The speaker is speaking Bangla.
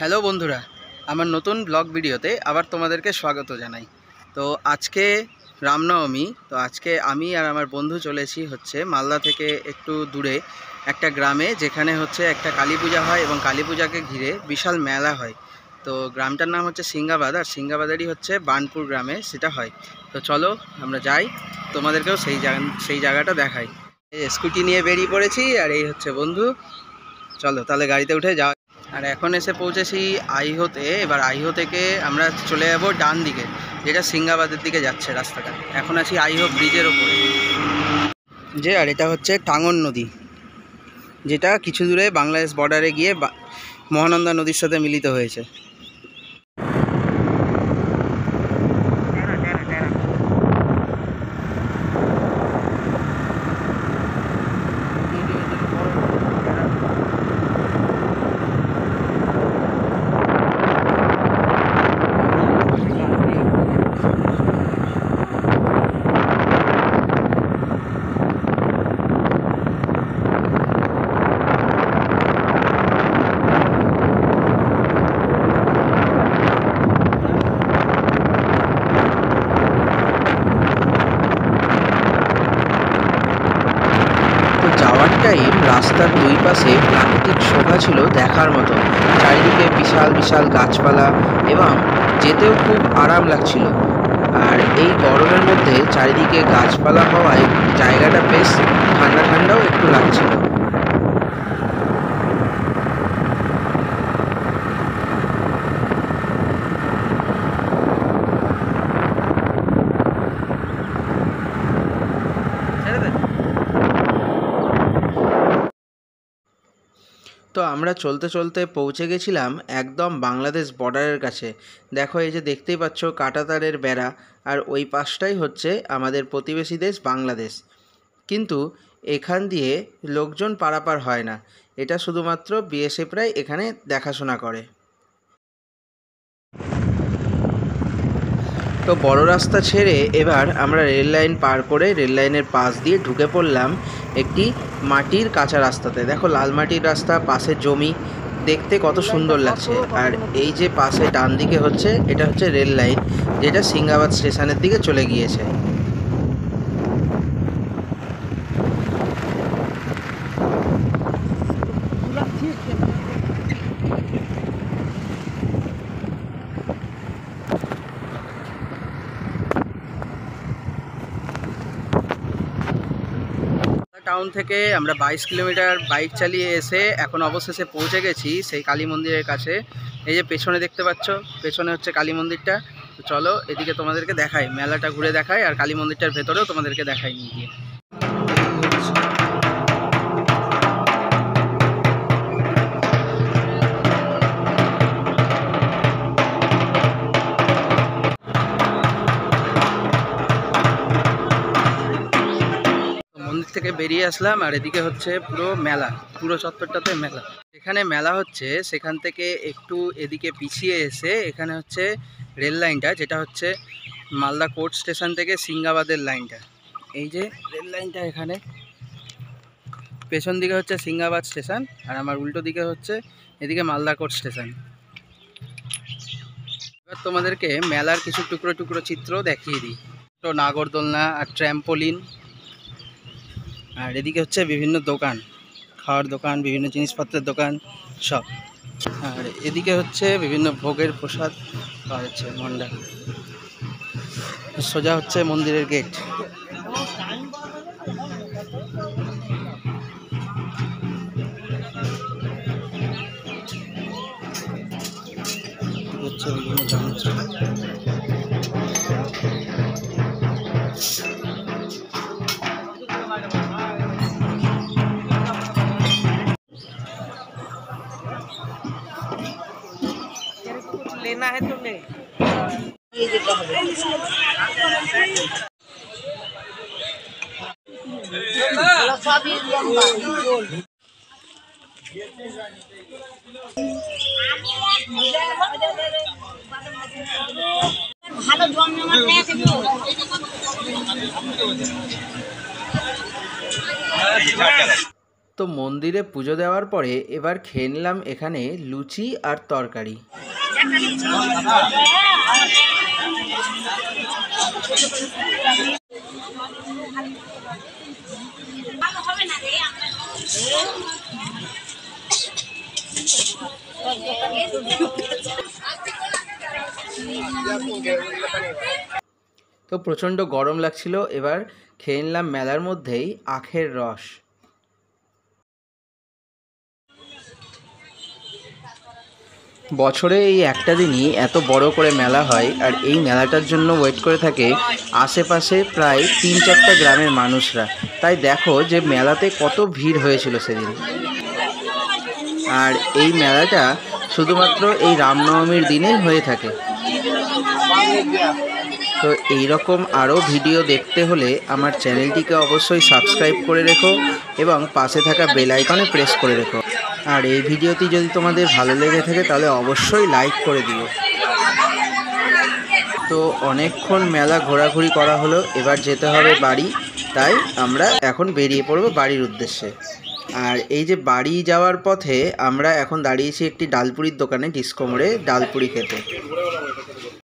হ্যালো বন্ধুরা, আমার নতুন ব্লগ ভিডিওতে আবার তোমাদেরকে স্বাগত জানাই। তো আজকে রামনবমী। তো আজকে আমি আর আমার বন্ধু চলেছি হচ্ছে মালদা থেকে একটু দূরে একটা গ্রামে, যেখানে হচ্ছে একটা কালী পূজা হয় এবং কালী পূজাকে ঘিরে বিশাল মেলা হয়। তো গ্রামটার নাম হচ্ছে সিংহাবাদ, আর সিংহাবাদেরই হচ্ছে বানপুর গ্রামে সেটা হয়। তো চলো আমরা যাই, তোমাদেরকেও সেই জায়গাটা দেখাই। এই স্কুটি নিয়ে বেরিয়ে পড়েছি, আর এই হচ্ছে বন্ধু। চলো তাহলে গাড়িতে উঠে যাওয়া। আর এখন এসে পৌঁছেছি আইহোতে। এবার আইহো থেকে আমরা চলে যাব ডান দিকে, যেটা সিংহাবাদের দিকে যাচ্ছে রাস্তাটা। এখন আছি আইহো ব্রিজের ওপরে আর এটা হচ্ছে টাঙ্গন নদী, যেটা কিছু দূরে বাংলাদেশ বর্ডারে গিয়ে মহানন্দা নদীর সাথে মিলিত হয়েছে। রাস্তার দুই পাশে প্রাকৃতিক শোভা ছিল দেখার মতো। চারিদিকে বিশাল বিশাল গাছপালা এবং যেতেও খুব আরাম লাগছিল। আর এই গরমের মধ্যে চারিদিকে গাছপালা হওয়ায় জায়গাটা বেশ ঠান্ডা ঠান্ডাও একটু লাগছিল। তো আমরা চলতে চলতে পৌঁছে গেছিলাম একদম বাংলাদেশ বর্ডারের কাছে। দেখো, এই যে দেখতেই পাচ্ছ কাঁটাতারের বেড়া, আর ওই পাশটাই হচ্ছে আমাদের প্রতিবেশী দেশ বাংলাদেশ। কিন্তু এখান দিয়ে লোকজন পারাপার হয় না, এটা শুধুমাত্র বিএসএফরাই এখানে দেখাশোনা করে। তো বড় রাস্তা ছেড়ে এবার আমরা রেল লাইন পার করে রেল লাইনের পাশ দিয়ে ঢুকে পড়লাম একটি মাটির কাঁচা রাস্তাতে। দেখো, লাল মাটির রাস্তা, পাশে জমি, দেখতে কত সুন্দর লাগছে। আর এই যে পাশে ডান দিকে হচ্ছে, এটা হচ্ছে রেল লাইন, যেটা সিংহাবাদ স্টেশনের দিকে চলে গিয়েছে। টাউন থেকে আমরা 22 কিলোমিটার বাইক চালিয়ে এসে এখন অবশেষে পৌঁছে গেছি সেই কালী মন্দিরের কাছে। এই যে পেছনে দেখতে পাচ্ছ, পেছনে হচ্ছে কালী মন্দিরটা। তো চলো এদিকে তোমাদেরকে দেখাই, মেলাটা ঘুরে দেখাই, আর কালী মন্দিরটার ভেতরেও তোমাদেরকে দেখাই নিয়ে গিয়ে। থেকে বেরিয়ে আসলাম, আর এদিকে হচ্ছে পুরো মেলা, পুরো চত্বরটাতে মেলা। এখানে মেলা হচ্ছে, সেখান থেকে একটু এদিকে পিছিয়ে এসে এখানে হচ্ছে রেল লাইনটা, যেটা হচ্ছে মালদা কোর্ট স্টেশন থেকে সিংহাবাদের লাইনটা। এই যে রেল লাইনটা, এখানে পেছন দিকে হচ্ছে সিংহাবাদ স্টেশন, আর আমার উল্টো দিকে হচ্ছে এদিকে মালদা কোর্ট স্টেশন। এবার তোমাদেরকে মেলার কিছু টুকরো টুকরো চিত্র দেখিয়ে দিই। তো নাগরদোলনা আর ট্র্যাম্পোলিন, আর এদিকে হচ্ছে বিভিন্ন দোকান, খাওয়ার দোকান, বিভিন্ন জিনিসপত্রের দোকান সব। আর এদিকে হচ্ছে বিভিন্ন ভোগের প্রসাদ পাওয়া যাচ্ছে মন্ডা। সোজা হচ্ছে মন্দিরের গেট। হচ্ছে বিভিন্ন যন্ত্র। लेना है तो ले। ভালো জম জমা তো মন্দিরে পুজো দেওয়ার পরে এবার খেয়ে নিলাম এখানে লুচি আর তরকারি। তো প্রচণ্ড গরম লাগছিল, এবার খেয়ে নিলাম মেলার মধ্যেই আখের রস। বছরে এই একটা দিনই এত বড় করে মেলা হয়, আর এই মেলাটার জন্য ওয়েট করে থাকে আশেপাশে প্রায় 3-4টা গ্রামের মানুষরা। তাই দেখো যে মেলাতে কত ভিড় হয়েছিল সেদিন। আর এই মেলাটা শুধুমাত্র এই রামনবমীর দিনেই হয়ে থাকে। তো এই রকম আরও ভিডিও দেখতে হলে আমার চ্যানেলটিকে অবশ্যই সাবস্ক্রাইব করে রেখো এবং পাশে থাকা বেল আইকনে প্রেস করে রেখো। আর এই ভিডিওটি যদি তোমাদের ভালো লেগে থাকে তাহলে অবশ্যই লাইক করে দিও। তো অনেকক্ষণ মেলা ঘোরাঘুরি করা হলো, এবার যেতে হবে বাড়ি। তাই আমরা এখন বেরিয়ে পড়ব বাড়ির উদ্দেশ্যে। আর এই যে বাড়ি যাওয়ার পথে আমরা এখন দাঁড়িয়েছি একটি ডালপুরির দোকানে, ডিস্কো মোড়ে ডালপুরি খেতে।